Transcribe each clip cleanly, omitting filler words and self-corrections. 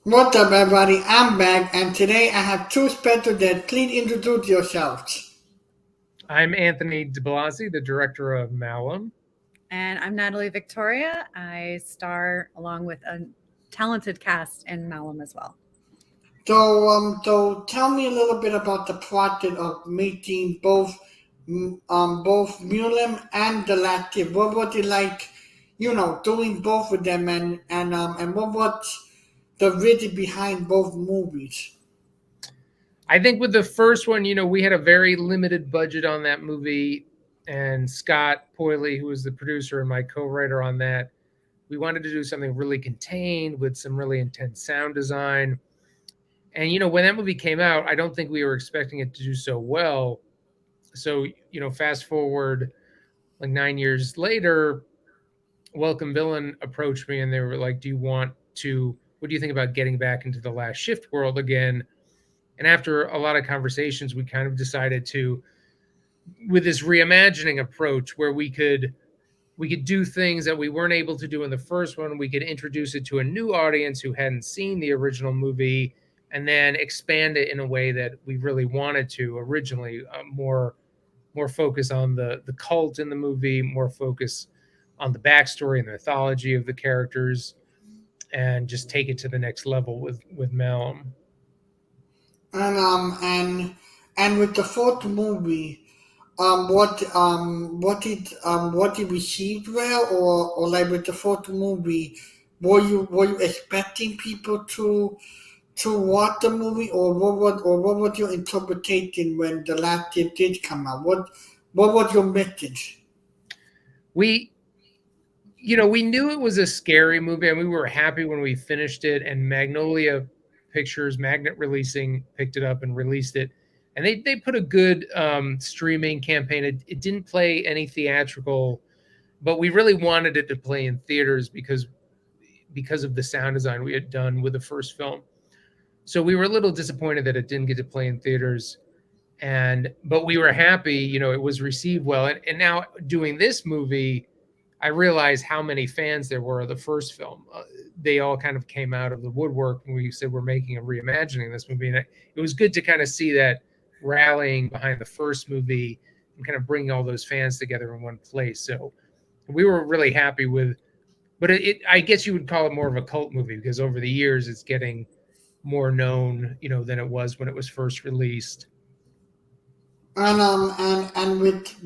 What's up, everybody? I'm back, and today I have two special guests. Please introduce yourselves. I'm Anthony DeBlasi, the director of Malum. And I'm Natalie Victoria. I star along with a talented cast in Malum as well. So tell me a little bit about the project of making both Mulem and the Latif. What was it like, doing both of them, and what was the vision behind both movies? I think with the first one, we had a very limited budget on that movie. And Scott Poyley, who was the producer and my co writer on that, we wanted to do something really contained with some really intense sound design. And, when that movie came out, I don't think we were expecting it to do so well. So, fast forward like 9 years later, Welcome Villain approached me and they were like, what do you think about getting back into the Last Shift world again? And after a lot of conversations, we kind of decided to, with this reimagining approach where we could do things that we weren't able to do in the first one. We could introduce it to a new audience who hadn't seen the original movie, and then expand it in a way that we really wanted to originally. More focus on the cult in the movie, more focus on the backstory and the mythology of the characters, and just take it to the next level with Malum. And with the fourth movie, what did received well, or like with the fourth movie, were you expecting people to watch the movie, or what was your interpretation when the last tip did come out? What was your message? We we knew it was a scary movie, and we were happy when we finished it. And Magnolia Pictures, Magnet Releasing, picked it up and released it. And they put a good streaming campaign. It didn't play any theatrical, but we really wanted it to play in theaters because of the sound design we had done with the first film. So we were a little disappointed that it didn't get to play in theaters. But we were happy, it was received well. And now doing this movie, I realized how many fans there were of the first film. They all kind of came out of the woodwork when we said we're making a reimagining this movie. And it was good to kind of see that rallying behind the first movie and kind of bringing all those fans together in one place. So we were really happy with, but I guess you would call it more of a cult movie because over the years it's getting more known, than it was when it was first released. And with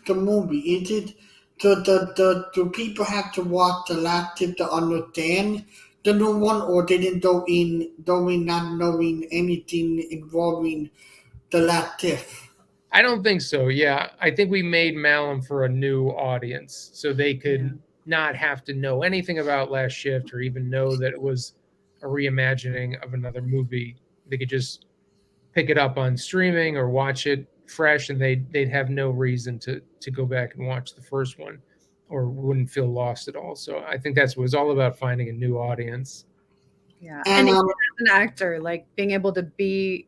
the movie, is it do people have to watch the last tip to understand the new one, or they didn't go in not knowing anything involving the last tip? I don't think so. Yeah, I think we made Malum for a new audience, so they could not have to know anything about Last Shift or even know that it was a reimagining of another movie. They could just pick it up on streaming or watch it fresh, and they'd have no reason to go back and watch the first one, or wouldn't feel lost at all. So I think that's what it was all about, finding a new audience. Yeah. And And even as an actor, like being able to be,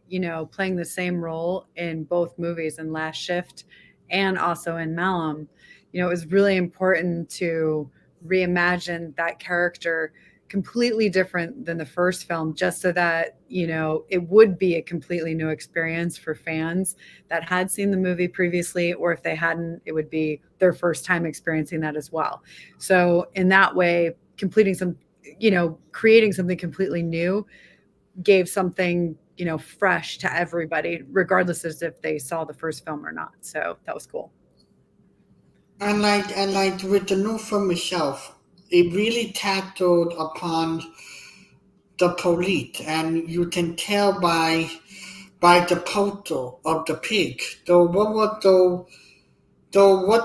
playing the same role in both movies in Last Shift and also in Malum, it was really important to reimagine that character completely different than the first film, just so that, it would be a completely new experience for fans that had seen the movie previously, or if they hadn't, it would be their first time experiencing that as well. So in that way, creating something completely new gave something, fresh to everybody, regardless as if they saw the first film or not. So that was cool. and like with the new film itself, it really tackled upon the police, and you can tell by the photo of the pig. What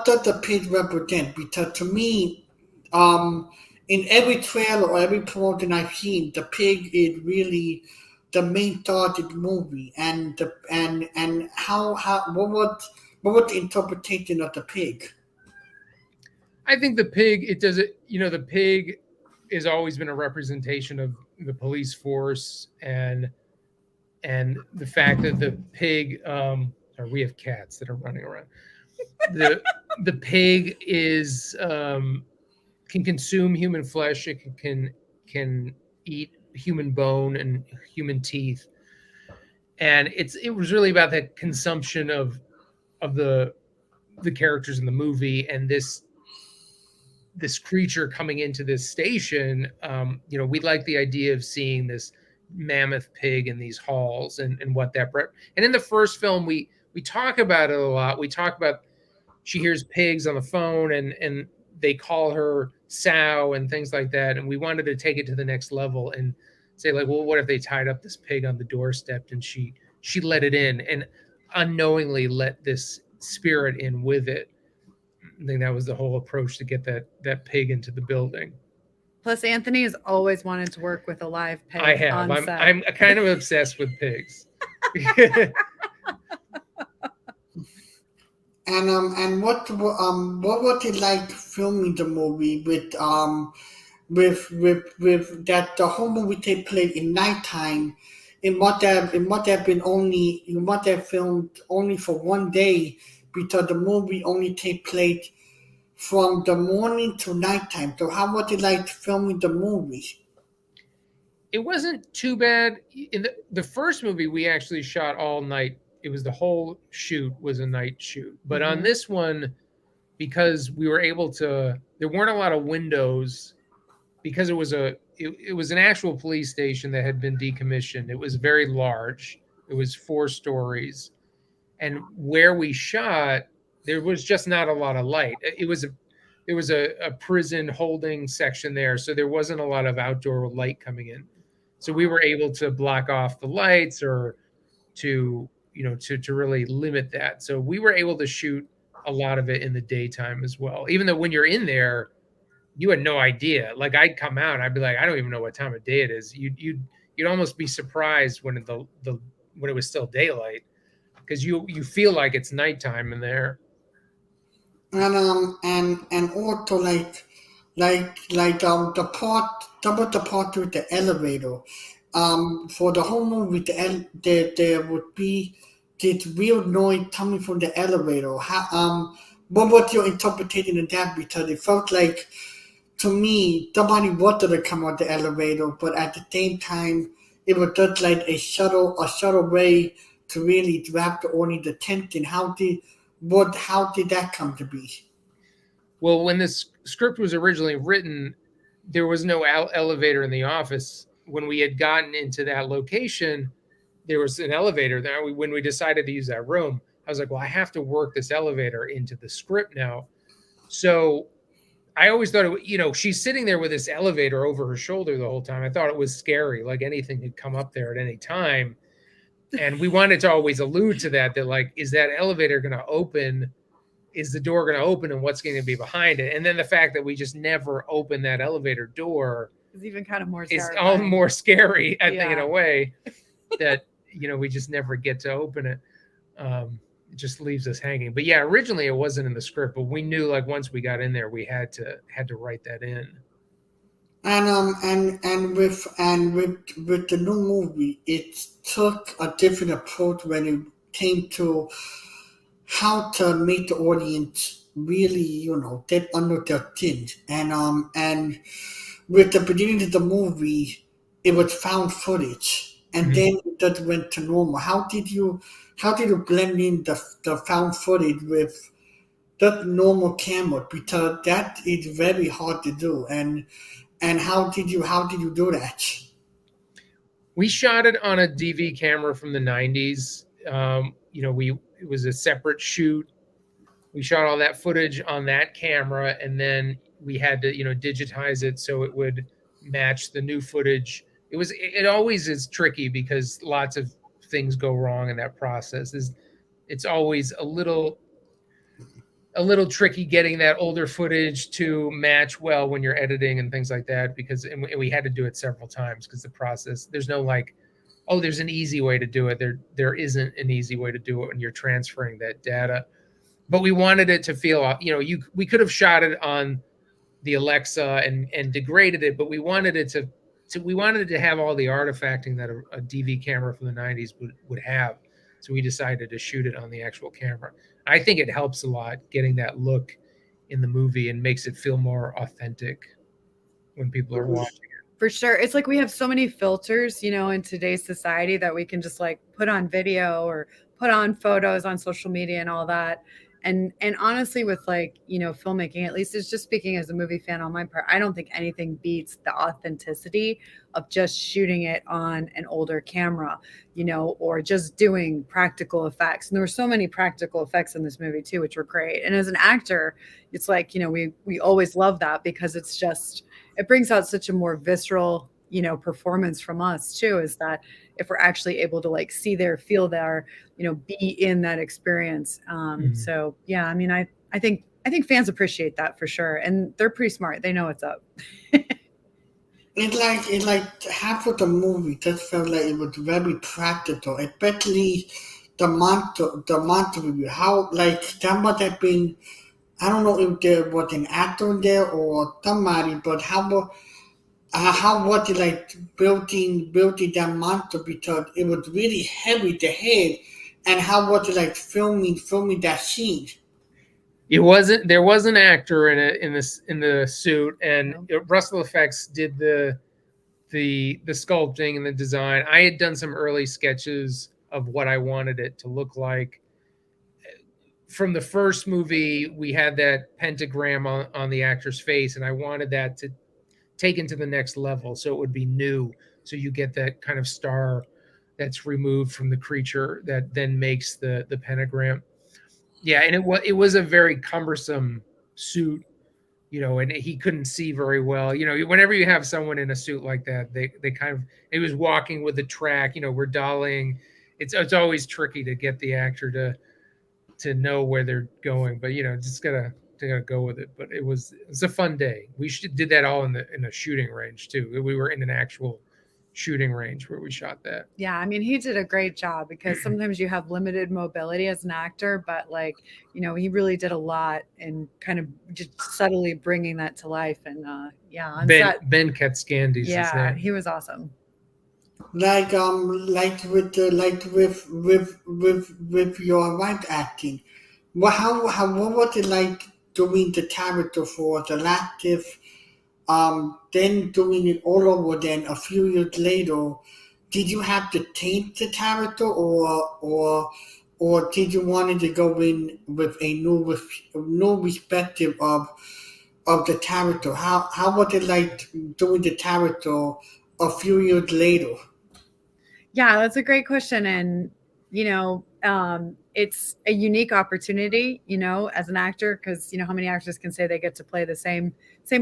does the pig represent? Because to me, in every trailer or every promotion I've seen, the pig is really the main thought of the movie, and how what was the interpretation of the pig? I think the pig, it does it, the pig has always been a representation of the police force, and the fact that the pig, sorry, we have cats that are running around. The pig is can consume human flesh. It can eat human bone and human teeth, and it was really about the consumption of the characters in the movie, and this creature coming into this station. We like the idea of seeing this mammoth pig in these halls, and what that and in the first film we talk about it a lot. We talk about, she hears pigs on the phone, and they call her sow and things like that, and we wanted to take it to the next level and say, like, well, what if they tied up this pig on the doorstep and she let it in and unknowingly let this spirit in with it. I think that was the whole approach to get that pig into the building. Plus, Anthony has always wanted to work with a live pig. I have. On set. I'm kind of obsessed with pigs. And what was it like filming the movie with that the whole movie take place in nighttime? It must have filmed only for one day, because the movie only take place from the morning to nighttime. So how was it like filming the movie? It wasn't too bad. In the first movie, we actually shot all night. It was the whole shoot was a night shoot. But on this one, because we were able to, there weren't a lot of windows, because it was an actual police station that had been decommissioned. It was very large. It was 4 stories. And where we shot, there was just not a lot of light. There was a prison holding section there, so there wasn't a lot of outdoor light coming in. So we were able to block off the lights, or to really limit that. So we were able to shoot a lot of it in the daytime as well. Even though when you're in there, you had no idea. Like, I'd come out and I'd be like, I don't even know what time of day it is. You'd almost be surprised when when it was still daylight, because you feel like it's nighttime in there. And also the part with the elevator. For the whole movie, there would be this weird noise coming from the elevator. What was your interpretation of that? Because it felt like, to me, somebody wanted to come out the elevator, but at the same time, it was just like a subtle way to really grab the audience attention. How did that come to be? Well, when this script was originally written, there was no elevator in the office. When we had gotten into that location, there was an elevator there. When we decided to use that room, I was like, well, I have to work this elevator into the script now. So I always thought, she's sitting there with this elevator over her shoulder the whole time. I thought it was scary, like anything could come up there at any time. And we wanted to always allude to that, like, is that elevator going to open? Is the door going to open, and what's going to be behind it? And then the fact that we just never opened that elevator door is even kind of more scary. It's all more scary, I think, in a way, that, we just never get to open it. It just leaves us hanging. But yeah, originally it wasn't in the script, but we knew, like, once we got in there, we had to write that in. And with the new movie, it took a different approach when it came to how to make the audience really, get under their skin. And with the beginning of the movie, it was found footage, and then it just went to normal. How did you blend in the found footage with the normal camera? Because that is very hard to do. And how did you do that? We shot it on a DV camera from the 90s. It was a separate shoot. We shot all that footage on that camera, and then we had to, digitize it so it would match the new footage. It always is tricky, because lots of things go wrong in that process. It's always a little tricky getting that older footage to match well when you're editing and things like that, because we had to do it several times, because the process, there's no like, oh, there's an easy way to do it. There isn't an easy way to do it when you're transferring that data. But we wanted it to feel, we could have shot it on the Alexa and degraded it, but we wanted it to have all the artifacting that a DV camera from the 90s would have. So we decided to shoot it on the actual camera. I think it helps a lot getting that look in the movie, and makes it feel more authentic when people are watching it. For sure. It's like we have so many filters, in today's society that we can just like put on video or put on photos on social media and all that. And honestly, with like, filmmaking, at least it's just speaking as a movie fan on my part, I don't think anything beats the authenticity of just shooting it on an older camera, or just doing practical effects. And there were so many practical effects in this movie too, which were great. And as an actor, it's like, we always love that because it brings out such a more visceral, performance from us too, is that if we're actually able to like see there, feel there, be in that experience. So yeah, I mean, I think fans appreciate that for sure. And they're pretty smart. They know what's up. It like half of the movie just felt like it was very practical, especially the monster review. How like that must have been, I don't know if there was an actor there or somebody, but how was it like building that monster because it was really heavy the head, and how was it like filming that scene? There was an actor in the suit, and Russell Effects did the sculpting and the design. I had done some early sketches of what I wanted it to look like. From the first movie, we had that pentagram on the actor's face, and I wanted that to taken to the next level, so it would be new. So you get that kind of star that's removed from the creature that then makes the pentagram. Yeah, and it was a very cumbersome suit, and he couldn't see very well. Whenever you have someone in a suit like that, they kind of, he was walking with the track. We're dollying. It's always tricky to get the actor to know where they're going, but just gotta go with it. But it was a fun day. We did that all in a shooting range too. We were in an actual shooting range where we shot that. Yeah, I mean, he did a great job because sometimes you have limited mobility as an actor, but like, he really did a lot and kind of just subtly bringing that to life. And yeah, on set, Ben Katskandes. yeah, he was awesome. Like with your wife acting, what was it like doing the character for the Lactive, then doing it all over again a few years later? Did you have to change the character, or did you wanted to go in with a new perspective of the character? How was it like doing the character a few years later? Yeah, that's a great question. And, it's a unique opportunity, as an actor, because, how many actors can say they get to play the same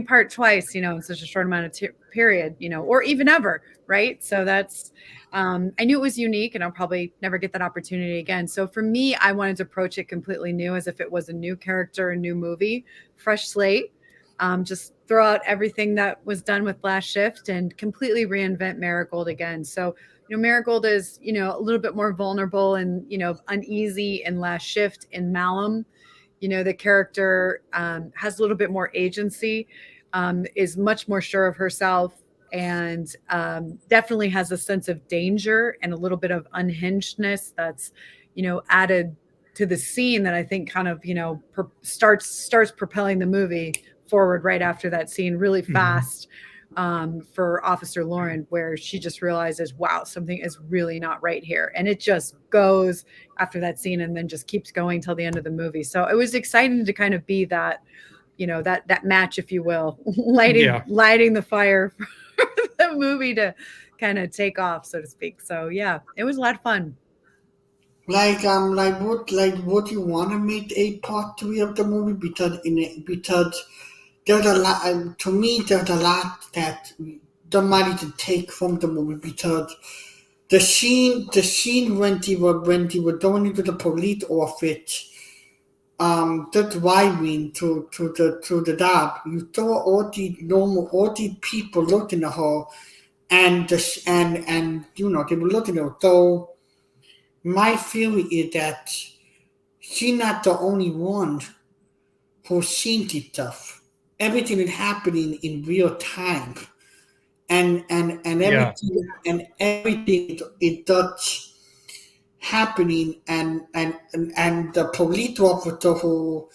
part twice, in such a short amount of period, or even ever. Right. So that's, I knew it was unique, and I'll probably never get that opportunity again. So for me, I wanted to approach it completely new, as if it was a new character, a new movie, fresh slate. Just throw out everything that was done with Last Shift and completely reinvent Marigold again. So, Marigold is, a little bit more vulnerable and, uneasy in Last Shift. In Malum, the character has a little bit more agency, is much more sure of herself, and definitely has a sense of danger and a little bit of unhingedness that's, added to the scene that I think kind of, starts propelling the movie forward right after that scene really fast. For Officer Lauren, where she just realizes, wow, something is really not right here. And it just goes after that scene and then just keeps going till the end of the movie. So it was exciting to kind of be that, that match, if you will, lighting the fire for the movie to kind of take off, so to speak. So yeah, it was a lot of fun. Would you want to make a part 3 of the movie? Because there's a lot, to me, there's a lot that don't mind to take from the movie, because the scene when they were going into the police office, just driving to the dock, you saw all these people looking at her, and they were looking at her. So my theory is that she's not the only one who's seen this stuff. Everything is happening in real time, and everything is just happening, and the police officer who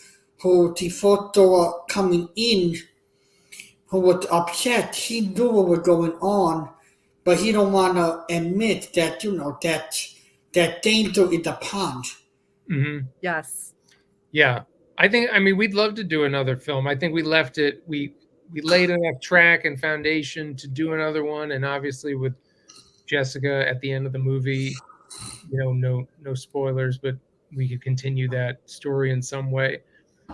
the photo coming in, who was upset. He knew what was going on, but he don't want to admit that that danger in the pond. Hmm. Yes. Yeah, I mean, we'd love to do another film. I think we left it. We laid enough track and foundation to do another one, and obviously with Jessica at the end of the movie, no spoilers, but we could continue that story in some way.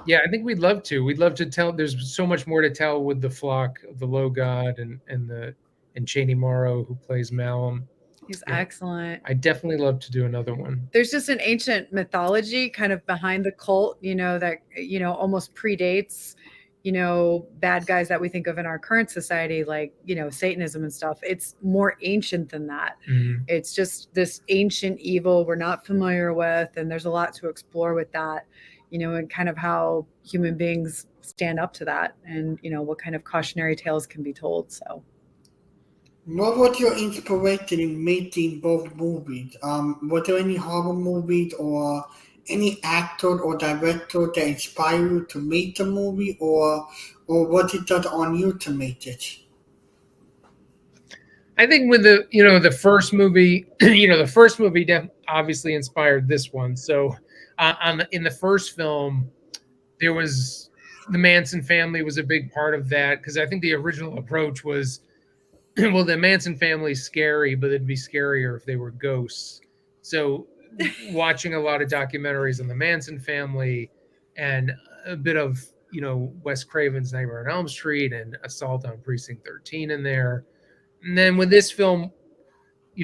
Yeah, I think we'd love to. We'd love to tell. There's so much more to tell with the flock of the Low God and Cheney Morrow, who plays Malum. He's Yeah. excellent. I definitely love to do another one. There's just an ancient mythology kind of behind the cult, that, almost predates, bad guys that we think of in our current society, like, Satanism and stuff. It's more ancient than that. Mhm. It's just this ancient evil we're not familiar with. And there's a lot to explore with that, and kind of how human beings stand up to that and, what kind of cautionary tales can be told. So. What was your inspiration in making both movies? Was there any horror movies or any actor or director that inspired you to make the movie, or was it just on you to make it? I think with the first movie, the first movie obviously inspired this one. So in the first film, there was the Manson family was a big part of that, because I think the original approach was, well, the Manson family's scary, but it'd be scarier if they were ghosts. So watching a lot of documentaries on the Manson family and a bit of, Wes Craven's Nightmare on Elm Street and Assault on Precinct 13 in there. And then with this film,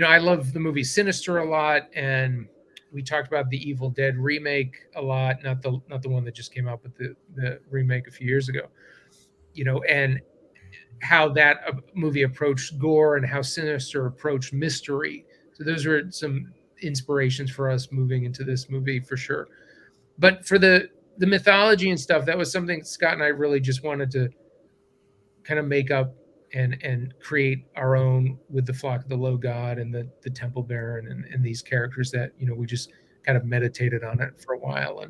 I love the movie Sinister a lot, and we talked about the Evil Dead remake a lot, not the one that just came out, but the remake a few years ago. And how that movie approached gore and how Sinister approached mystery. So those were some inspirations for us moving into this movie for sure. But for the mythology and stuff, that was something Scott and I really just wanted to kind of make up and create our own with the Flock of the Low God and the Temple Baron and these characters that we just kind of meditated on it for a while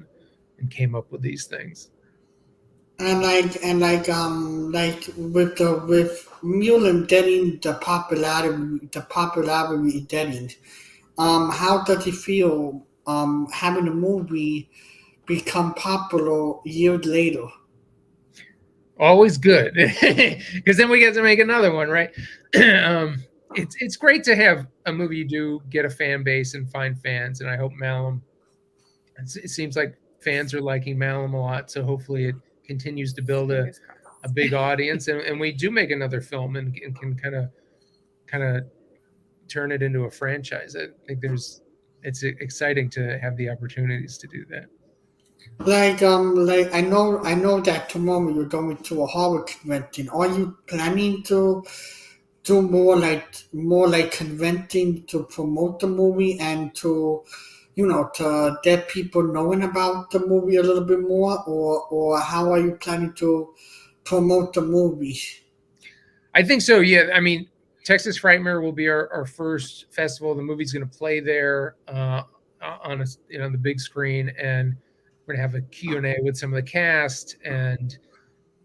and came up with these things. And like with Mullen getting the popularity getting, how does it feel having a movie become popular years later? Always good, because then we get to make another one, right? It's great to have a movie you do get a fan base and find fans, and I hope Malum. It seems like fans are liking Malum a lot, so hopefully it continues to build a big audience, and we do make another film and can kind of turn it into a franchise. I think it's exciting to have the opportunities to do that. Like I know that tomorrow you're going to a horror convention. Are you planning to do more like conventing to promote the movie and to to get people knowing about the movie a little bit more, or how are you planning to promote the movie? I think so. Yeah, I mean, Texas Frightmare will be our first festival. The movie's going to play there on the big screen, and we're going to have a Q&A with some of the cast, and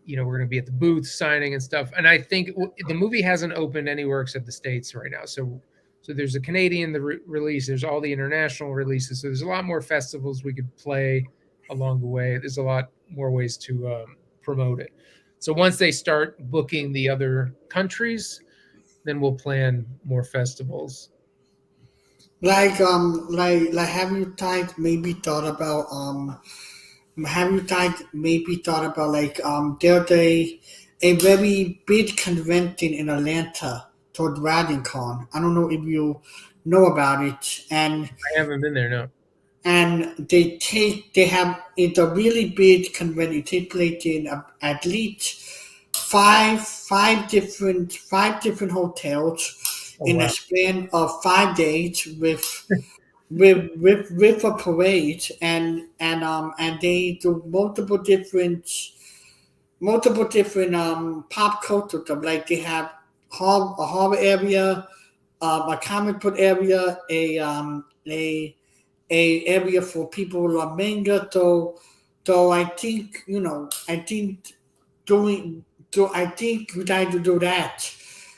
we're going to be at the booth signing and stuff. And I think the movie hasn't opened anywhere except the States right now. So there's a Canadian release, there's all the international releases. So there's a lot more festivals we could play along the way. There's a lot more ways to promote it. So once they start booking the other countries, then we'll plan more festivals. Like have you guys maybe thought about like there's a very big convention in Atlanta called RadionCon. I don't know if you know about it, and I haven't been there, no. It's a really big convention. It takes place in at least five different hotels in a span of 5 days with a parade, and they do multiple different pop culture stuff. Like they have a horror area, a comic book area, a area for people who love manga. So I think doing So I think we try to do that.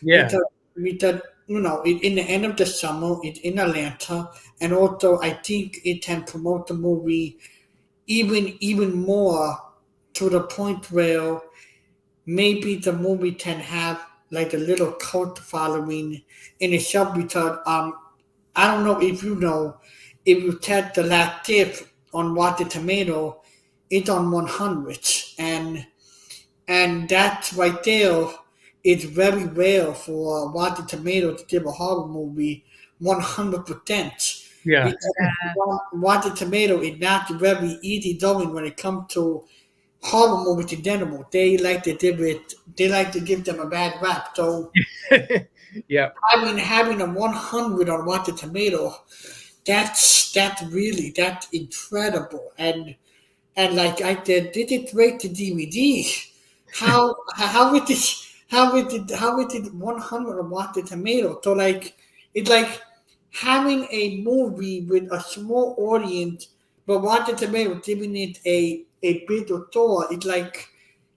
Yeah. With the in the end of the summer, it's in Atlanta, and also I think it can promote the movie even more to the point where maybe the movie can have like a little cult following in itself because I don't know if you know if you check the last tip on Rotten Tomato, it's on 100 and that's right there. It's very rare for Rotten Tomato to give a horror movie 100% Yeah. because Rotten Tomato is not very easy going when it comes to horror movies in general. They like to give it. They like to give them a bad rap. So Yeah. having a 100 on Rotten Tomato, that's incredible. And like I did it rate the DVD? How it did 100 on Rotten Tomato? So like it's like having a movie with a small audience, but Rotten Tomato giving it a big author. It's like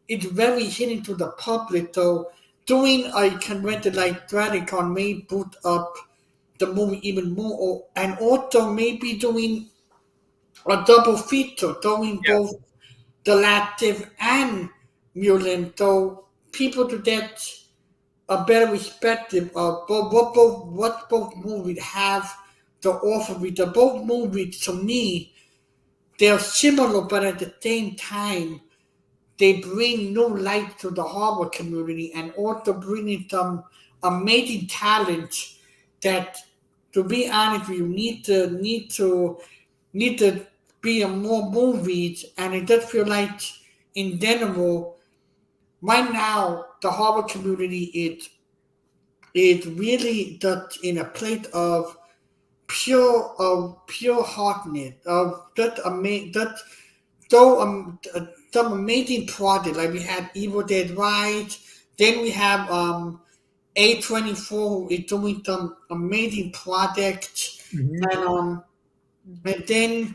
it's very hitting to the public. So doing a convention like Dragon may put up the movie even more, and also maybe doing a double feature, doing Yeah. both the Latin and Mulan, so people to get a better perspective of what both movies have to offer. With the both movies, to me, they're similar, but at the same time, they bring new light to the horror community and also bringing some amazing talent that, to be honest with you, need to be in more movies. And it does feel like in general right now the horror community is really just in a place of pure heartness of so some amazing project. Like we had Evil Dead Rise, then we have A24 who is doing some amazing projects, Mhm. and then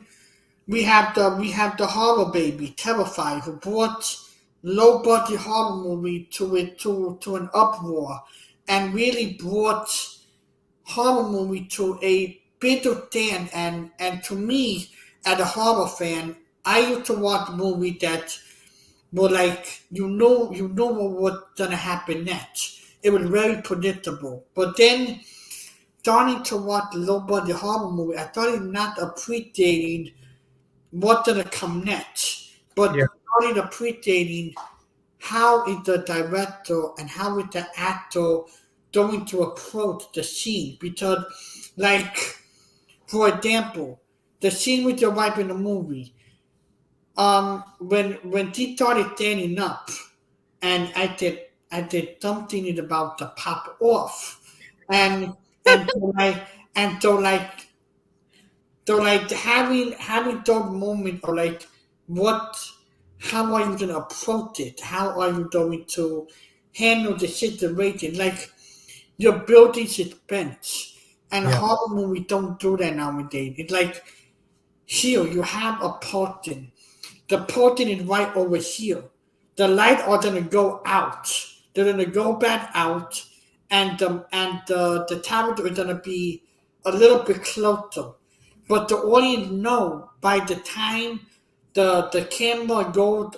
we have the horror baby Terrified, who brought low budget horror movie to an uproar, and really brought horror movie to a bigger stand. And to me, as a horror fan, I used to watch movies that were like you know what was gonna happen next. It was very predictable. But then starting to watch low budget horror movie, I started not appreciating what's gonna come next, but Yeah. started appreciating how is the director and how is the actor going to approach the scene. Because, like, for example, the scene with your wife in the movie, when she started standing up, and I did something is about to pop off, and and so like and so like having those moments, or like what how are you gonna approach it? How are you going to handle the situation? Like you're building suspense, and Yeah. horror movies don't do that nowadays. It's like here you have a person. The person is right over here. The light are gonna go out. They're gonna go back out, and the character is gonna be a little bit closer. But the audience know by the time the camera goes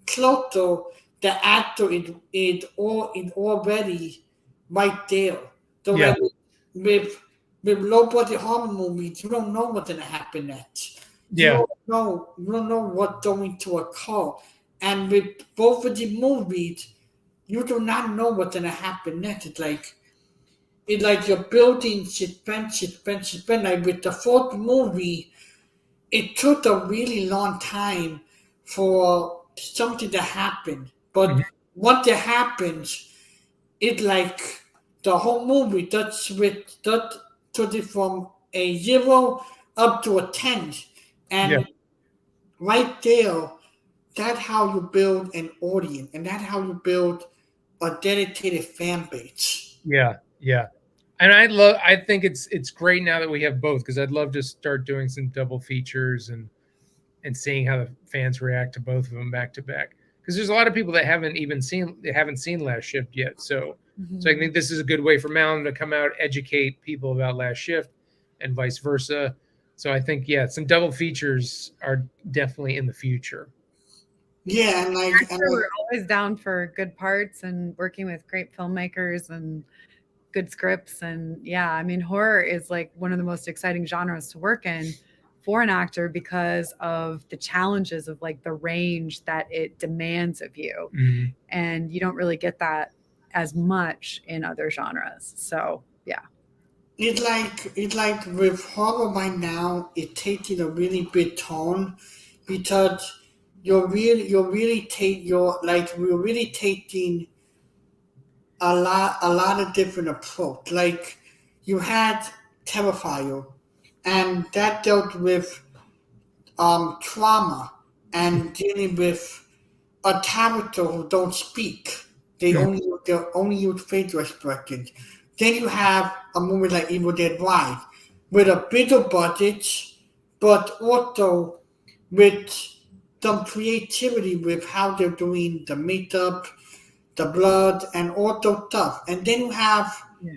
closer, the actor is already right there. So Yeah. like with with low budget horror movies, you don't know what's gonna happen next. Yeah. You don't know what's going to occur. And with both of the movies, you do not know what's gonna happen next. It's like you're building suspense. Like with the fourth movie, it took a really long time for something to happen. Mhm. But once it happens, it like the whole movie that took it from a 0 up to a 10. Yeah. And right there, that's how you build an audience, and that's how you build a dedicated fan base. Yeah. Yeah. And I think it's great now that we have both, because I'd love to start doing some double features and seeing how the fans react to both of them back to back. because there's a lot of people that haven't seen Last Shift yet. So Mhm. I think this is a good way for Malum to come out, educate people about Last Shift, and vice versa. So I think some double features are definitely in the future. Yeah, and We're always down for good parts and working with great filmmakers and good scripts. And yeah, I mean, horror is like one of the most exciting genres to work in for an actor because of the challenges of like the range that it demands of you. Mhm. And you don't really get that as much in other genres. So yeah. it's like with horror by now, it taking a really big tone because we're really taking a lot of different approach. Like you had Terrifier, and that dealt with trauma and dealing with a character who don't speak. They only use facial expressions. Then you have a movie like Evil Dead Rise with a bigger budget, but also with some creativity with how they're doing the makeup, the blood, and all those stuff. And then you have Yeah.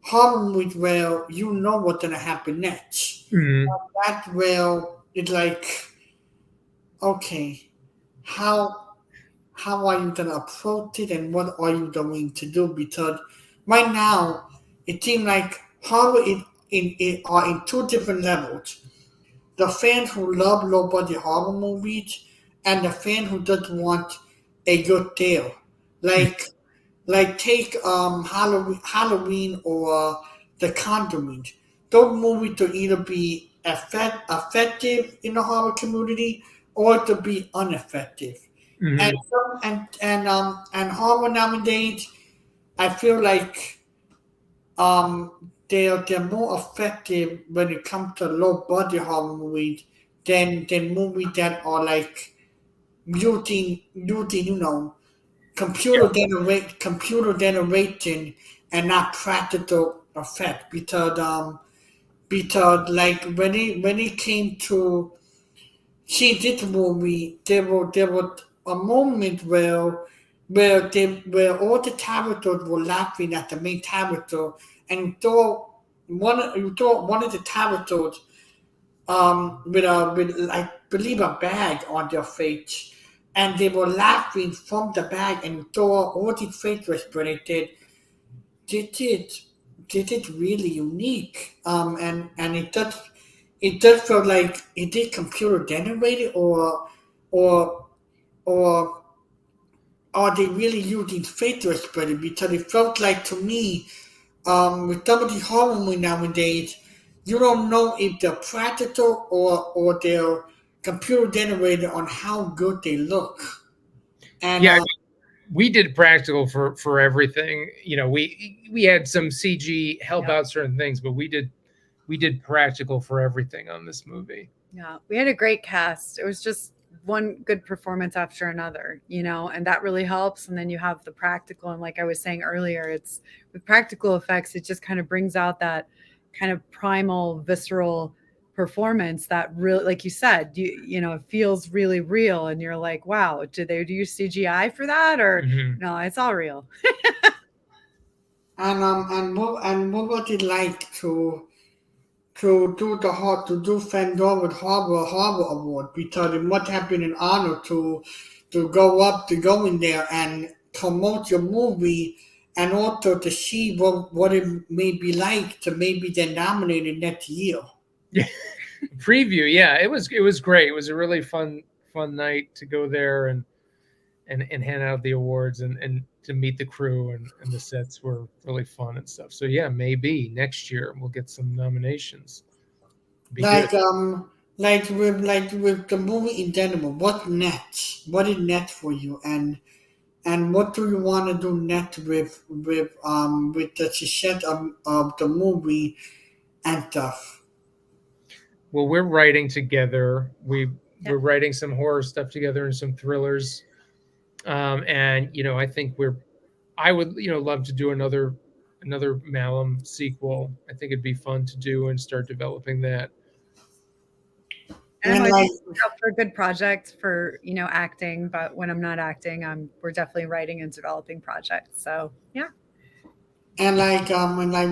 horror movies where you know what's gonna happen next. Mhm. That where it's like, okay, how how are you gonna approach it and what are you going to do? Because right now it seems like horror are in two different levels. The fans who love low budget horror movies and the fan who just want a good tale. Like take Halloween or The Conjuring. Those movies to either be effective in the horror community or to be ineffective. And Mhm. and horror nowadays, I feel like they're more effective when it comes to low budget horror movies than movies that are like using computer generating and not practical effect because like when it came to see this movie, there was a moment where all the characters were laughing at the main character, and you throw one of the characters with like believe a bag on their face, and they were laughing from the bag, and you throw all the face expression did it did it really unique and it just felt like it did computer generated or or are they really using facial expression because it felt like to me with some of the horror movies nowadays you don't know if they're practical or they're computer generated on how good they look and Yeah, we did practical for everything. We had some CG help Yeah. out certain things, but we did practical for everything on this movie. Yeah, we had a great cast. It was just one good performance after another, and that really helps. And then you have the practical, and like I was saying earlier, it's with practical effects, it just kind of brings out that kind of primal, visceral performance that really, like you said, it feels really real, and you're like, wow, did they use CGI for that, or Mhm. no? It's all real. and what was it like to do Fandor with Harbor Award because it must have been an honor to go in there and promote your movie and also to see what it may be like to maybe get nominated next year. Preview, yeah, it was great. It was a really fun night to go there and hand out the awards and to meet the crew, and the sets were really fun and stuff. So yeah, maybe next year we'll get some nominations. Be Like good. like with the movie in general, what next? What is next for you and what do you want to do next with the success of the movie and stuff? Well, we're writing together. We're Yeah. writing some horror stuff together and some thrillers. And I think I would love to do another Malum sequel. I think it'd be fun to do and start developing that. And I'm And always like up for a good project for, acting, but when I'm not acting, we're definitely writing and developing projects. So yeah.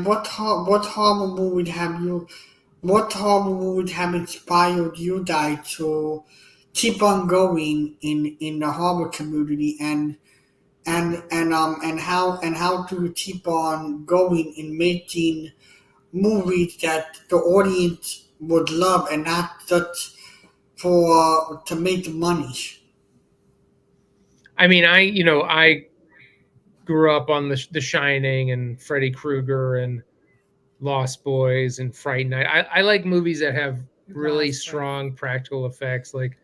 what horror movie have you what horror movie have inspired you guys to keep on going in the horror community, and how do you keep on going in making movies that the audience would love and not just for to make money? I mean, I grew up on the Shining and Freddy Krueger and Lost Boys and Fright Night. I like movies that have really Lost Boys. strong practical effects, like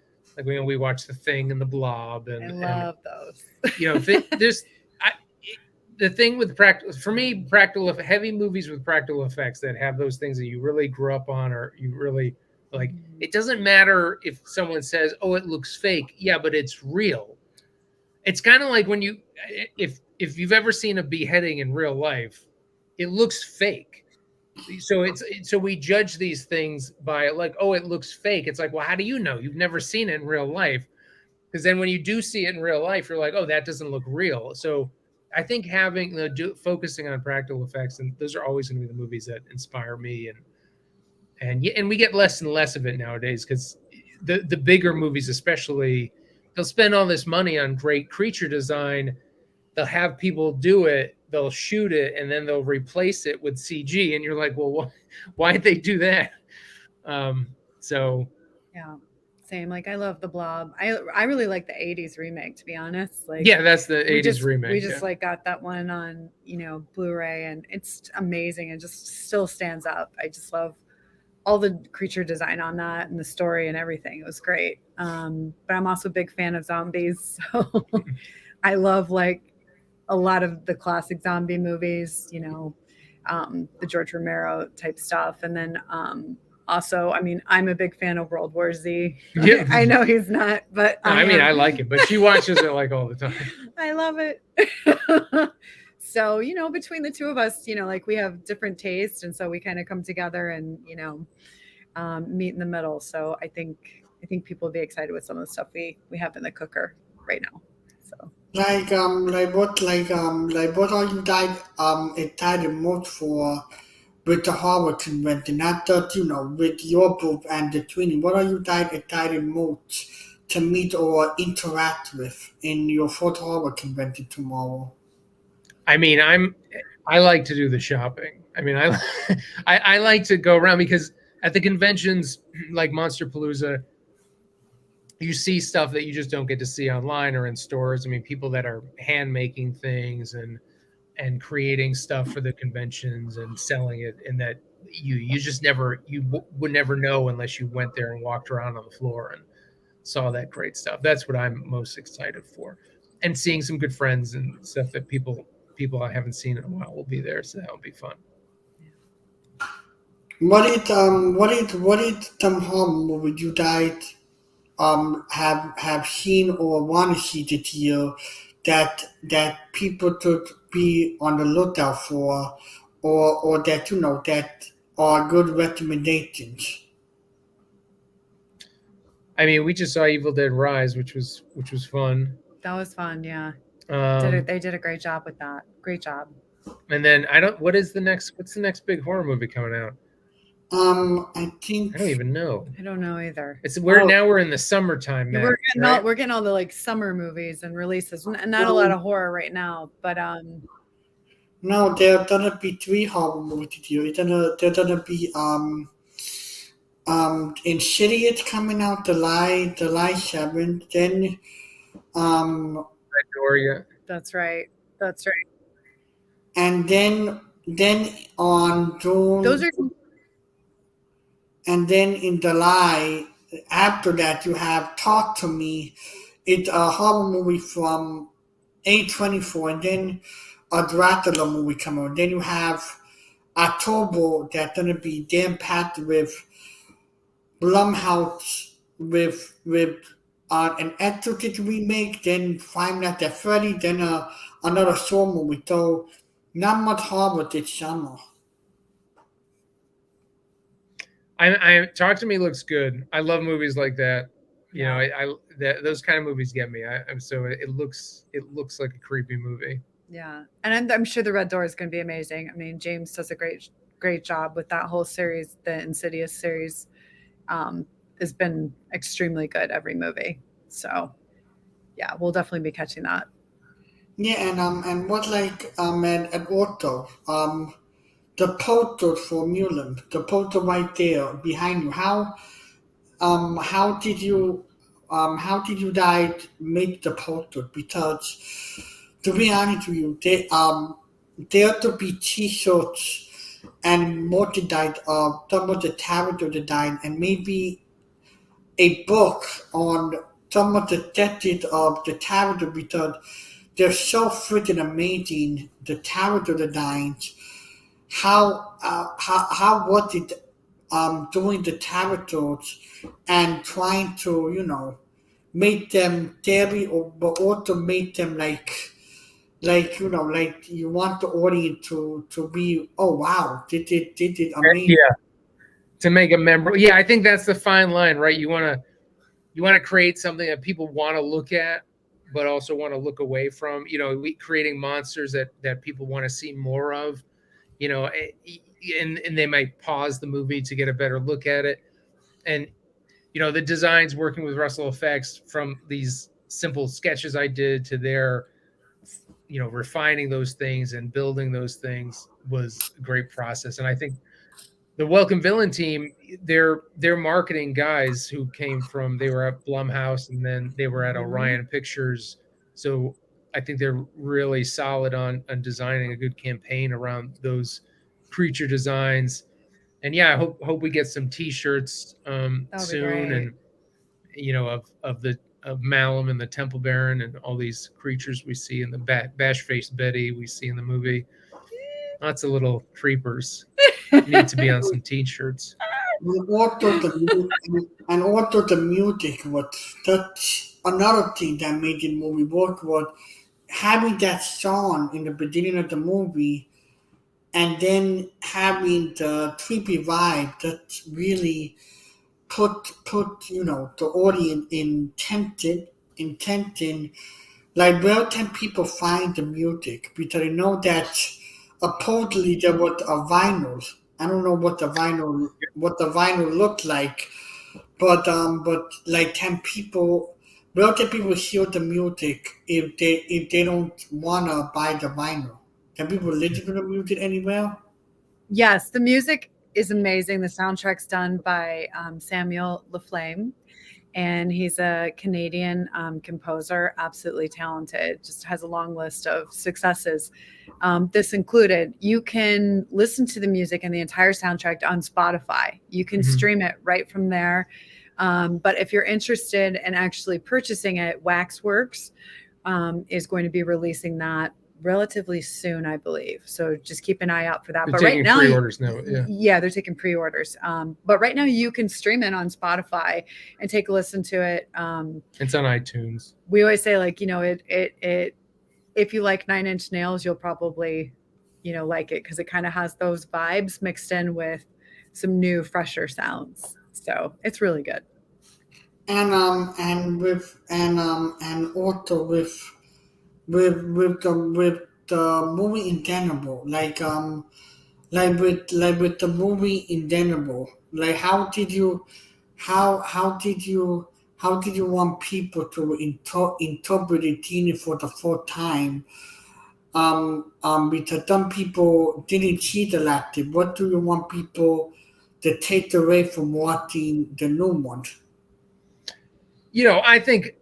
when we watch The Thing and The Blob, I and love those. there's the thing with practical, for me, heavy movies with practical effects that have those things that you really grew up on, or you really like. It doesn't matter if someone says, "Oh, it looks fake." Yeah, but it's real. It's kind of like when if you've ever seen a beheading in real life, it looks fake. So we judge these things by like, oh, it looks fake. It's like, well, how do you know? You've never seen it in real life. Because then when you do see it in real life, you're like, oh, that doesn't look real. So I think focusing on practical effects, and those are always going to be the movies that inspire me, and we get less and less of it nowadays, because the bigger movies, especially, they'll spend all this money on great creature design. They'll have people do it, they'll shoot it, and then they'll replace it with CG, and you're like, well, why'd they do that? So Yeah, same. Like I love The Blob. I really like the '80s remake, to be honest. Like yeah, that's the we 80s just remake. we just like got that one on Blu-ray, and it's amazing and just still stands up. I just love all the creature design on that and the story and everything. It was great. But I'm also a big fan of zombies, so I love like a lot of the classic zombie movies, the George Romero type stuff. And then also, I mean, I'm a big fan of World War Z. Yeah. I know he's not, but I mean, I like it, but she watches it like all the time. I love it. So, between the two of us, like we have different tastes. And so we kind of come together and, meet in the middle. So I think people will be excited with some of the stuff we have in the cooker right now. So. What are you guys excited most for with the horror convention? Not just with your group and the twinning. What are you guys excited most to meet or interact with in your fourth horror convention tomorrow? I mean, I like to do the shopping. I mean, I like to go around, because at the conventions like Monsterpalooza, you see stuff that you just don't get to see online or in stores. I mean, people that are hand making things and creating stuff for the conventions and selling it, and that you just would never know unless you went there and walked around on the floor and saw that great stuff. That's what I'm most excited for, and seeing some good friends and stuff that people I haven't seen in a while will be there, so that'll be fun. What is some horror movie you guys have seen or want to see this year that people should be on the lookout for, or that that are good recommendations? I mean, we just saw Evil Dead Rise, which was fun. That was fun, yeah. They did a great job with that. Great job. And then what's the next big horror movie coming out? I think I don't even know. I don't know either. Now we're in the summertime. We're getting all the like summer movies and releases, and not a lot of horror right now. But no, there are gonna be 3 horror movies this year. There's gonna be Insidious coming out July 7th. Then Red Door, yeah. That's right. And then on June. Those are. And then in July, after that, you have Talk to Me. It's a horror movie from A24, and then a Dracula movie coming out. Then you have October that's gonna be jam packed with Blumhouse with an Exorcist remake, then Five Nights at Freddy, then another Saw movie. So not much horror this summer. I Talk to Me looks good. I love movies like that. You know, Yeah. those kind of movies get me. I'm so it looks like a creepy movie. Yeah, and I'm sure the Red Door is going to be amazing. I mean, James does a great job with that whole series. The Insidious series um, has been extremely good every movie. So yeah, we'll definitely be catching that. Yeah, and what like and Otto the poster for Mulan, the poster right there behind you. How did you how did you guys make the poster? Because to be honest with you, there to be T-shirts and merchandise of some of the characters that died, and maybe a book on some of the sketches of the character because they're so freaking amazing. The character designs, how was it doing the characters and trying to make them scary or but also make them like like you want the audience to be, oh wow, did it amazing. Yeah, to make a member. Yeah, I think that's the fine line, right? You want to create something that people want to look at, but also want to look away from. You know, creating monsters that people want to see more of. You know, and they might pause the movie to get a better look at it. And you know, the designs working with Russell Effects from these simple sketches I did to their, you know, refining those things and building those things was a great process. And I think the Welcome Villain team, they're marketing guys who came from, they were at Blumhouse and then they were at Mhm. Orion Pictures. So I think they're really solid on designing a good campaign around those creature designs. And yeah, I hope we get some T-shirts That would be soon, great. and you know of Malum and the Temple Baron and all these creatures we see in the Bash Face Betty we see in the movie. Lots of little creepers need to be on some T-shirts. And also the music was such another thing that made the movie work was having that song in the beginning of the movie and then having the creepy vibe that really put the audience in like where can people find the music, because I know that supposedly there was a vinyl. I don't know what the vinyl looked like, but like where can people hear the music if they don't wanna buy the vinyl? Can people listen to the music anywhere? Yes, the music is amazing. The soundtrack's done by Samuel Laflame, and he's a Canadian composer, absolutely talented, just has a long list of successes. This included, you can listen to the music and the entire soundtrack on Spotify. You can Mhm. stream it right from there. But if you're interested in actually purchasing it, Waxworks is going to be releasing that relatively soon, I believe. So just keep an eye out for that. They're But right taking now, pre-orders now. Yeah, yeah, they're taking pre-orders. But right now, you can stream it on Spotify and take a listen to it. it's on iTunes. We always say, like, it. If you like Nine Inch Nails, you'll probably, like it because it kind of has those vibes mixed in with some new, fresher sounds. So it's really good. And also with the movie Indelible, like with the movie Indelible, like how did you want people to interpret the genie for the first time? Because some people didn't see the last tip. What do you want people to take away from watching the new one? You know, I think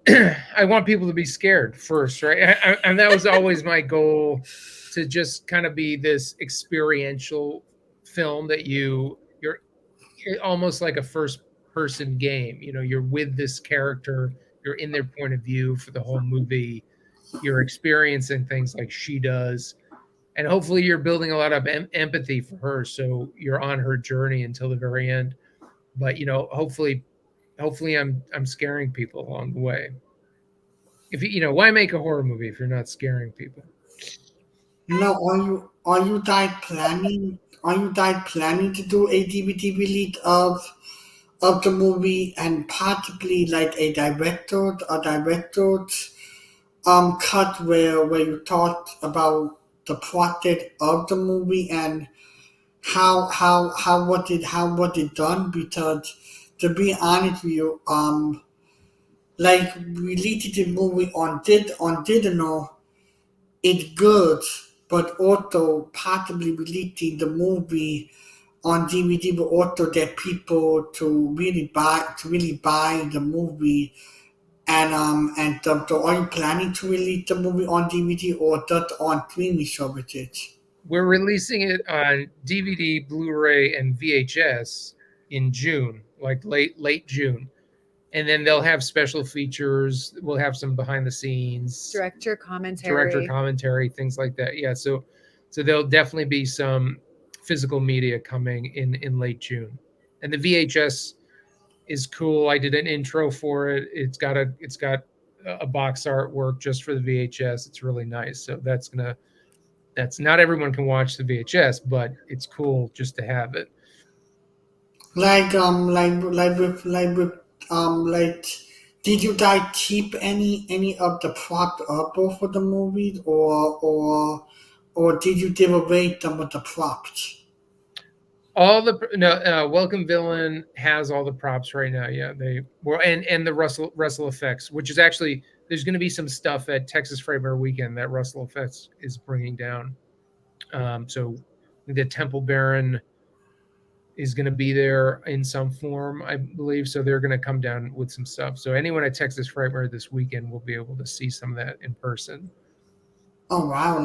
I want people to be scared first, right? And that was always my goal, to just kind of be this experiential film that you're almost like a first person game. You know, you're with this character, you're in their point of view for the whole movie, you're experiencing things like she does, and hopefully you're building a lot of empathy for her, so you're on her journey until the very end. But you know, hopefully I'm scaring people along the way. If you know, why make a horror movie if you're not scaring people? Now, are you guys planning guys planning to do a DVD release of the movie and possibly like a director's cut where you talked about the process of the movie and how was it done? Because to be honest with you, like releasing the movie on digital, it's good, but also possibly releasing the movie on DVD will also get people to really buy the movie. And so are you planning to release the movie on DVD or just on streaming services? We're releasing it on DVD, Blu-ray, and VHS in June, like late June. And then they'll have special features. We'll have some behind the scenes, Director commentary. things like that. Yeah, so there'll definitely be some physical media coming in late June. And the VHS is cool. I did an intro for it. It's got a box artwork just for the VHS. It's really nice. So that's not everyone can watch the VHS, but it's cool just to have it. Like did you guys keep any of the props up for the movies or did you give away some of the props? Welcome Villain has all the props right now. Yeah, they were and the Russell Effects, which is actually there's going to be some stuff at Texas Frightmare Weekend that Russell Effects is bringing down. So the Temple Baron is going to be there in some form, I believe. So they're going to come down with some stuff. So anyone at Texas Frightmare this weekend will be able to see some of that in person. Oh wow!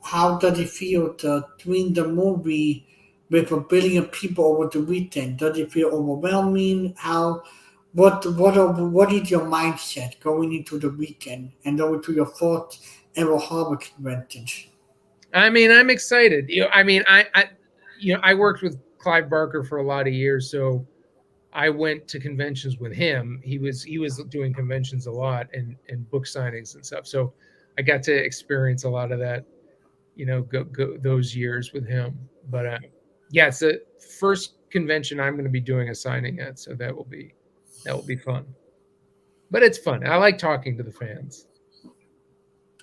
How does it feel to twin the movie with 1 billion people over the weekend? Does it feel overwhelming? What is your mindset going into the weekend and over to your first ever horror convention? I mean, I'm excited. I worked with Clive Barker for a lot of years, so I went to conventions with him. He was doing conventions a lot and book signings and stuff. So I got to experience a lot of that, go those years with him. But yeah, it's the first convention I'm going to be doing a signing at, so that will be fun. But it's fun. I like talking to the fans.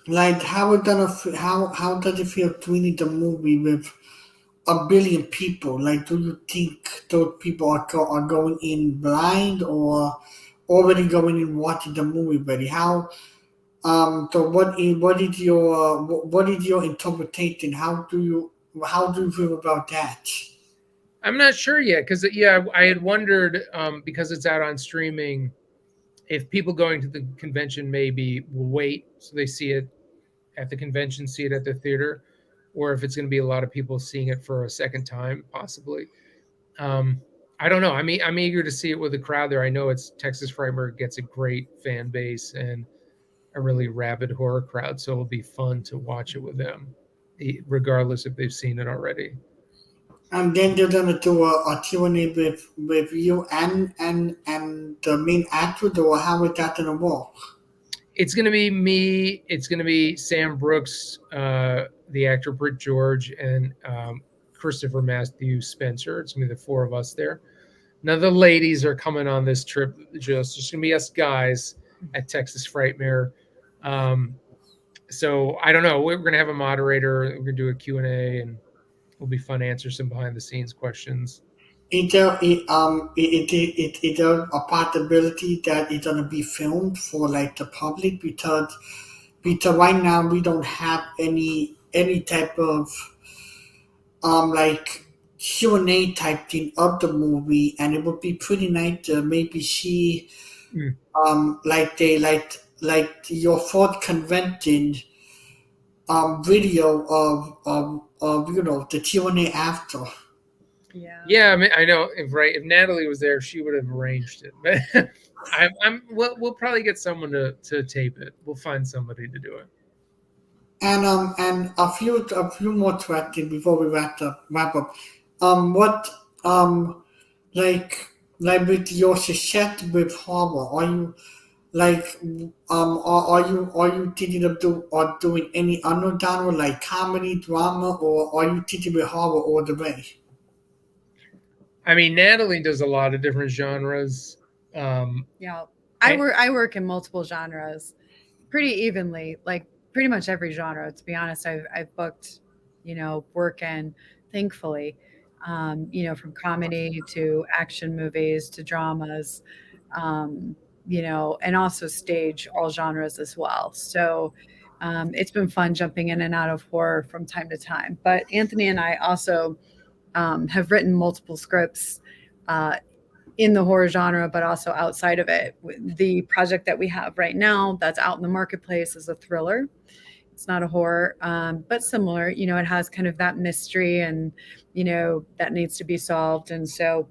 Like how does it feel twinning the movie with 1 billion people? Like, do you think those people are going in blind or already going in watching the movie already? So what is your interpretation? How do you feel about that? I'm not sure yet because I had wondered because it's out on streaming if people going to the convention maybe will wait so they see it at the convention, see it at the theater, or if it's going to be a lot of people seeing it for a second time, possibly. I don't know. I'm eager to see it with the crowd there. I know it's Texas Frightmare gets a great fan base and a really rabid horror crowd, so it'll be fun to watch it with them, regardless if they've seen it already. And then they're gonna do a Q&A with you and the main actor, or how is that gonna work? It's going to be me. It's going to be Sam Brooks, the actor Britt George, and Christopher Matthew Spencer. It's going to be the four of us there. None of the ladies are coming on this trip. Just going to be us guys at Texas Frightmare. So I don't know. We're going to have a moderator. We're going to do a Q&A, and it'll be fun to answer some behind-the-scenes questions. Is there a possibility that it's gonna be filmed for like the public because right now we don't have any type of like Q&A type thing of the movie, and it would be pretty nice to maybe see like your fourth convention video of the Q&A after. Yeah, I mean, I know if Natalie was there, she would have arranged it. But we'll probably get someone to tape it. We'll find somebody to do it. And a few more questions before we wrap up. What like with your success with horror, are you Like, are you thinking of doing any other genre like comedy, drama, or are you thinking with horror all the way? I mean, Natalie does a lot of different genres. Yeah. I- I work in multiple genres pretty evenly, like pretty much every genre. To be honest, I've booked, work in, thankfully, from comedy to action movies to dramas, um, and also stage all genres as well. So it's been fun jumping in and out of horror from time to time. But Anthony and I also have written multiple scripts uh, in the horror genre, but also outside of it. The project that we have right now that's out in the marketplace is a thriller. It's not a horror, but similar. It has kind of that mystery and, that needs to be solved. And so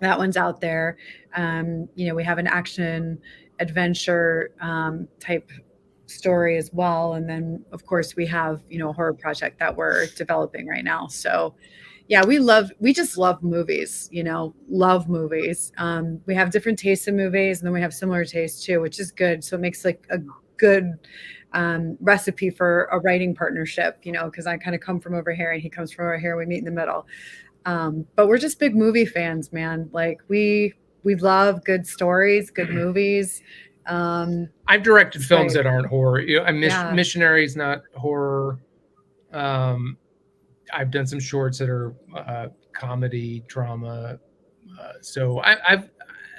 that one's out there. We have an action adventure type story as well. And then, of course, we have, a horror project that we're developing right now. So, yeah, we just love movies, love movies. We have different tastes in movies and then we have similar tastes too, which is good. So it makes like a good recipe for a writing partnership, because I kind of come from over here and he comes from over here. We meet in the middle. But we're just big movie fans, man. Like we love good stories, good movies. I've directed films that aren't horror. Yeah. Missionary's not horror. I've done some shorts that are comedy, drama. So I've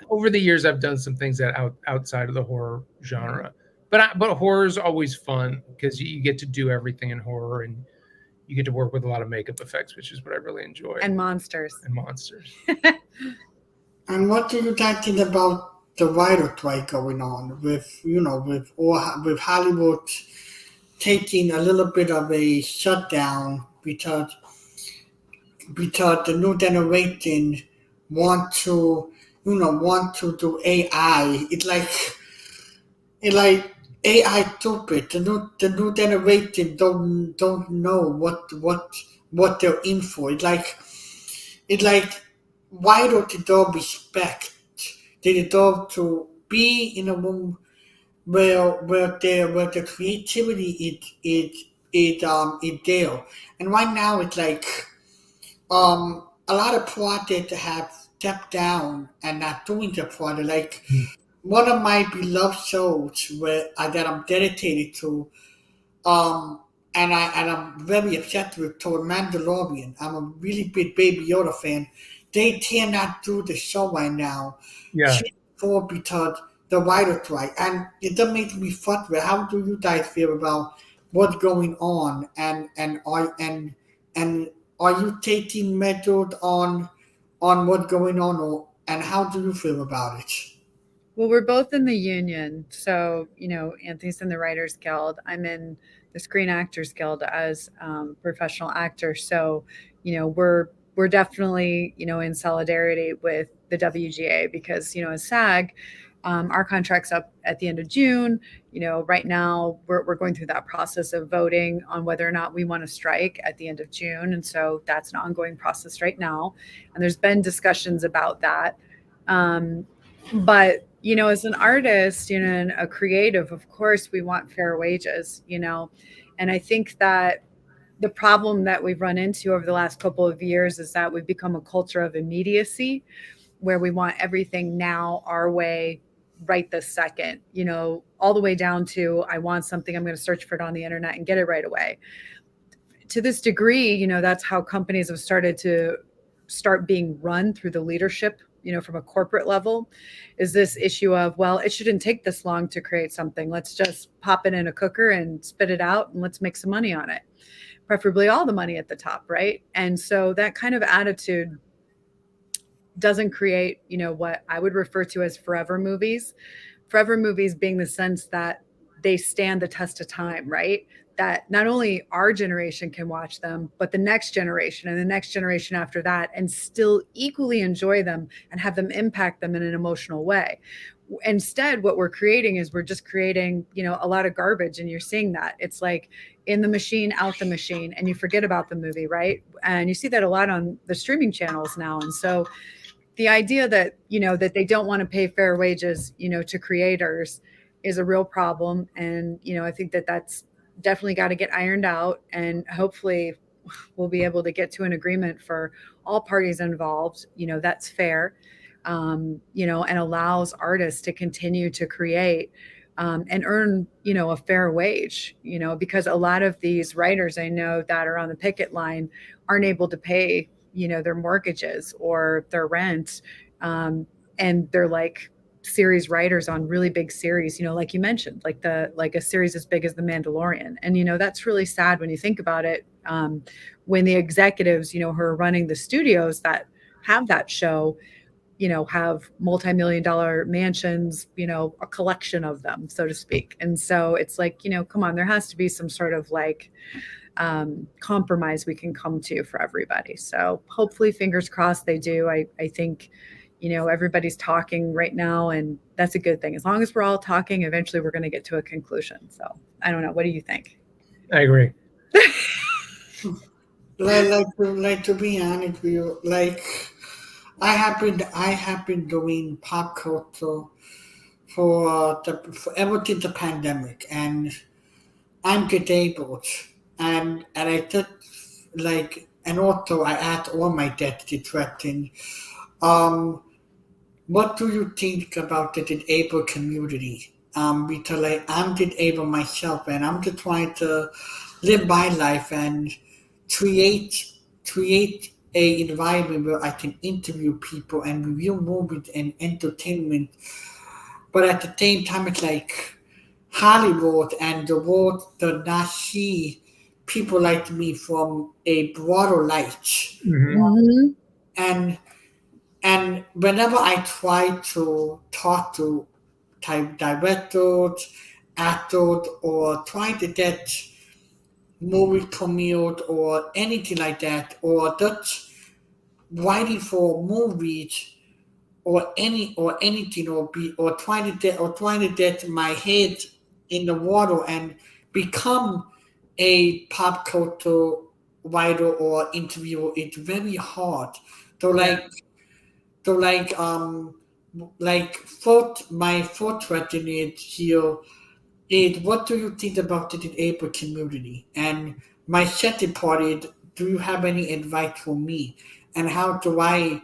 over the years I've done some things that outside of the horror genre. But horror is always fun because you get to do everything in horror and you get to work with a lot of makeup effects, which is what I really enjoy. And monsters. And what do you guys think about the writer strike going on with Hollywood taking a little bit of a shutdown because the new generation want to do AI. It's like AI stupid. The new generation don't know what they're in for. It's like why don't they don't respect? They deserve to be in a room where the creativity is there. And right now it's like a lot of projects have stepped down and not doing the project. Like one of my beloved shows that I'm dedicated to, and I'm very obsessed with toward Mandalorian. I'm a really big Baby Yoda fan. They cannot do the show right now. Yeah. For because the writer strike, and it does make me frustrated. How do you guys feel about what's going on, and are you taking measures on what's going on, and how do you feel about it? Well, we're both in the union. So, Anthony's in the Writers Guild. I'm in the Screen Actors Guild as professional actor. So, we're definitely, in solidarity with the WGA because, as SAG, our contract's up at the end of June. Right now we're going through that process of voting on whether or not we want to strike at the end of June. And so that's an ongoing process right now. And there's been discussions about that. But, as an artist, and a creative, of course, we want fair wages, and I think that the problem that we've run into over the last couple of years is that we've become a culture of immediacy where we want everything now our way, right this second, all the way down to I want something, I'm going to search for it on the internet and get it right away. To this degree, that's how companies have started being run through the leadership, from a corporate level, is this issue of, well, it shouldn't take this long to create something. Let's just pop it in a cooker and spit it out and let's make some money on it. Preferably all the money at the top, right? And so that kind of attitude doesn't create, what I would refer to as forever movies. Forever movies being the sense that they stand the test of time, right? That not only our generation can watch them, but the next generation and the next generation after that, and still equally enjoy them and have them impact them in an emotional way. Instead, what we're creating is we're just creating, a lot of garbage. And you're seeing that. It's like in the machine, out the machine, and you forget about the movie, right? And you see that a lot on the streaming channels now. And so the idea that, that they don't want to pay fair wages, to creators is a real problem. And, I think that that's definitely got to get ironed out. And hopefully we'll be able to get to an agreement for all parties involved, that's fair, and allows artists to continue to create, and earn, a fair wage, because a lot of these writers I know that are on the picket line aren't able to pay, their mortgages or their rent. And they're like series writers on really big series, like you mentioned, like a series as big as The Mandalorian. And, that's really sad when you think about it. When the executives, who are running the studios that have that show, have multi-million-dollar mansions, a collection of them, so to speak. And so it's like, come on, there has to be some sort of like compromise we can come to for everybody. So hopefully, fingers crossed, they do. I think, everybody's talking right now, and that's a good thing. As long as we're all talking, eventually we're going to get to a conclusion. So I don't know. What do you think? I agree. like to be honest with you, like I have been doing pop culture for ever since the pandemic, and I'm disabled, and I just like, and also I asked all my dentist questions. Um, what do you think about the disabled community? Because like I'm disabled myself, and I'm just trying to live my life and create a environment where I can interview people and review movies and entertainment. But at the same time, it's like Hollywood and the world does not see people like me from a broader light. Mhm. Mm-hmm. And whenever I try to talk to directors, actors, or try to get movie premiered or anything like that, or just writing for movies or anything, or trying to get my head in the water and become a pop culture writer or interviewer, it's very hard. So Yeah. my fourth question is here is, what do you think about the disabled community? And my second part is, do you have any advice for me? And how do I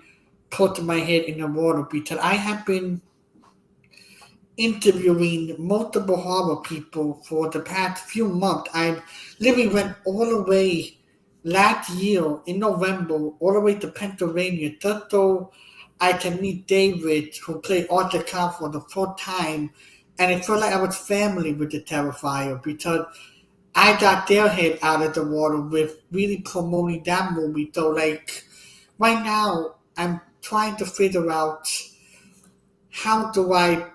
put my head in the water? Because I have been interviewing multiple horror people for the past few months. I literally went all the way last year in November, all the way to Pennsylvania, just so I can meet David, who played Arthur Cobb for the first time. And it felt like I was family with the Terrifier, because I got their head out of the water with really promoting that movie. So, like, right now, I'm trying to figure out, how do I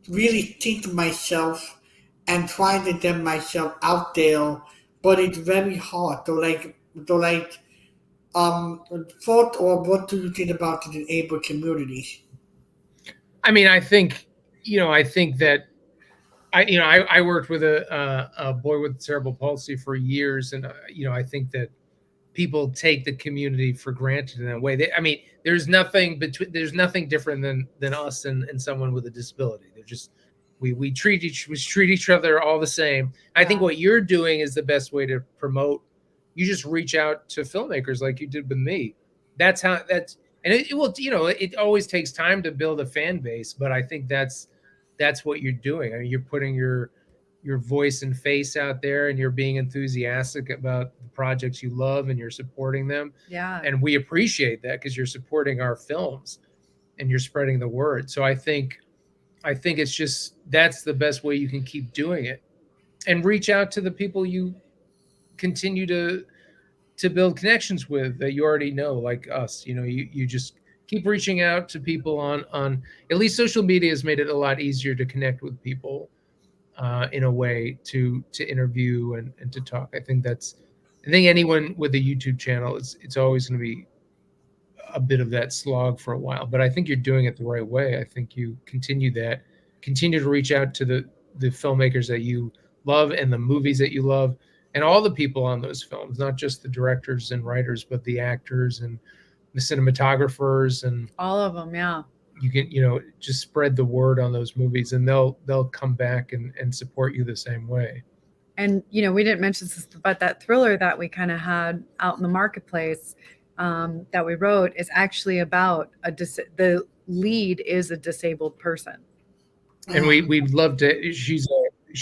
really think to myself and try to get myself out there, but it's very hard. Thought, or what do you think about the disabled community? I mean, I think that I worked with a boy with cerebral palsy for years, and I think that people take the community for granted in that way. I mean, there's nothing different than us and someone with a disability. They're just we treat each other all the same. I think what you're doing is the best way to promote. You just reach out to filmmakers like you did with me. And it will, it always takes time to build a fan base, but I think that's what you're doing. I mean, you're putting your voice and face out there, and you're being enthusiastic about the projects you love, and you're supporting them. Yeah. And we appreciate that, because you're supporting our films and you're spreading the word. So I think it's just, that's the best way you can keep doing it, and reach out to the people you continue to build connections with that you already know, like us. You just keep reaching out to people on at least social media has made it a lot easier to connect with people in a way to interview and to talk. I think anyone with a YouTube channel, it's always going to be a bit of that slog for a while, but I think you're doing it the right way. I think you continue to reach out to the filmmakers that you love and the movies that you love, and all the people on those films, not just the directors and writers, but the actors and the cinematographers, and All of them, yeah. you can just spread the word on those movies, and they'll come back and support you the same way. And we didn't mention this, but that thriller that we kind of had out in the marketplace that we wrote is actually about the lead is a disabled person. And we'd love to. She's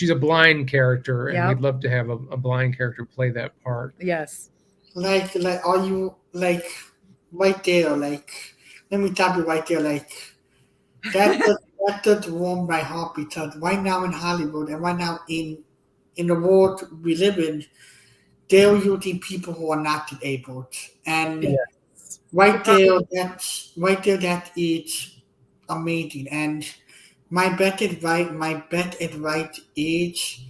a blind character, and Yep. we'd love to have a blind character play that part. Yes. Like, are you like right there? Like, let me tap you right there. Like, that does warm my heart because right now in Hollywood and right now in the world we live in, they're using people who are not disabled, and Yes. right there, that is amazing. And my bet is right. My bet is right. Is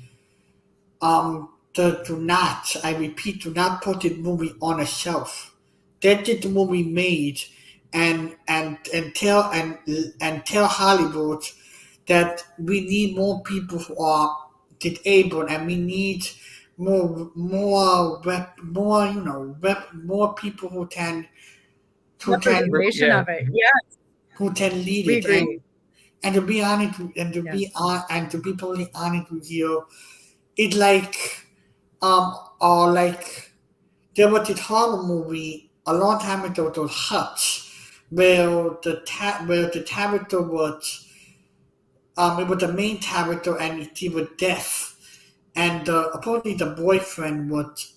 do not. I repeat, do not put this movie on a shelf. Get this movie made, and tell Hollywood that we need more people who are disabled, and we need more people who can Representation Yeah. of it. Yeah, who can lead we it. agree. And to be honest, and to be totally honest with you, it's like or like there was this horror movie a long time ago called Hutch, where the character was it was the main character and he was deaf, and apparently the boyfriend was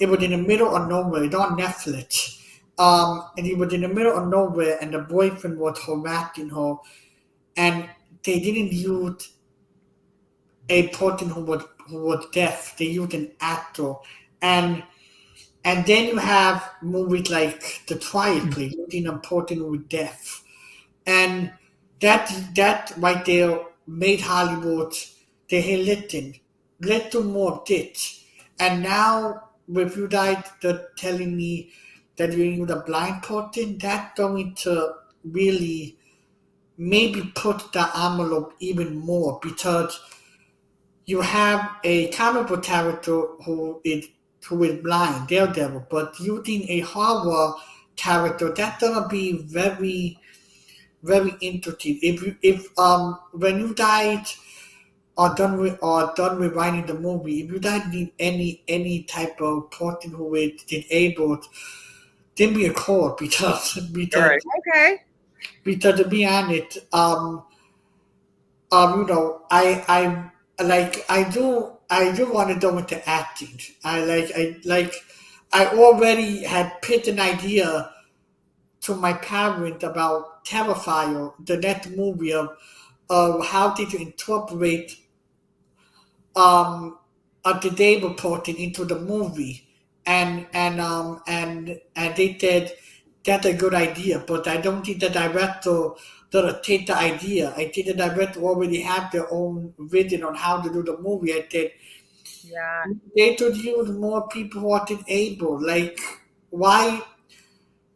it was in the middle of nowhere. It's on Netflix. And he was in the middle of nowhere, and the boyfriend was harassing her, and they didn't use a person who was deaf. They used an actor, and then you have movies like The Quiet Place using a person who was deaf, and that right there made Hollywood they hey listen, let's do more of this. And now with you guys telling me that you use a blind person, that's going to really maybe put the envelope even more because you have a comic book character who is blind, Daredevil, but using a horror character, that's gonna be very, very interesting. If when you guys are done with writing the movie, if you guys need any type of person who is disabled, give me a call because All right. Okay. because to be honest, I do want to go into acting. I already had pitched an idea to my parents about Terrifier, the next movie of how to incorporate a disabled person into the movie, and they said that's a good idea, but I don't think the director gonna take the idea. I think the director already had their own vision on how to do the movie. I said Yeah. they should use more people who are disabled. Like why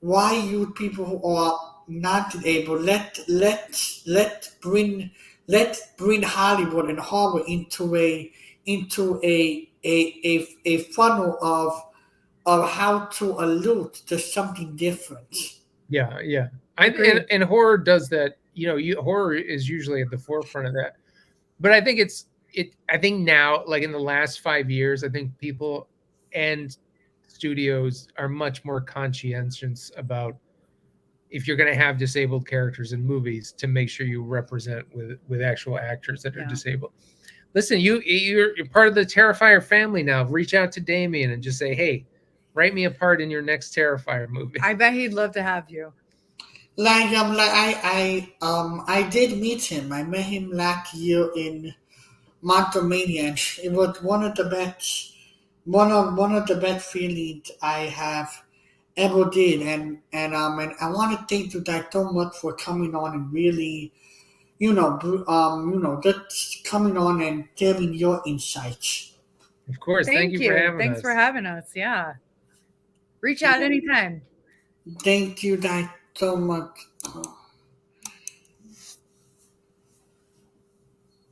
use people who are not disabled? Let's bring Hollywood and horror into a funnel of how to allude to something different. Yeah. Agreed. And horror does that. Horror is usually at the forefront of that. But I think I think now, like in the last 5 years, I think people and studios are much more conscientious about if you're going to have disabled characters in movies to make sure you represent with actual actors that are Yeah. disabled. Listen, you're part of the Terrifier family now. Reach out to Damien and just say, hey, write me a part in your next Terrifier movie. I bet he'd love to have you. I did meet him. I met him last year in Montmania, and it was one of the best feelings I have ever did. And I want to thank you guys so much for coming on and really, just coming on and sharing your insights. Of course. Thank you for having Thanks us. for having us. Yeah. Reach out anytime. Thank you guys so much.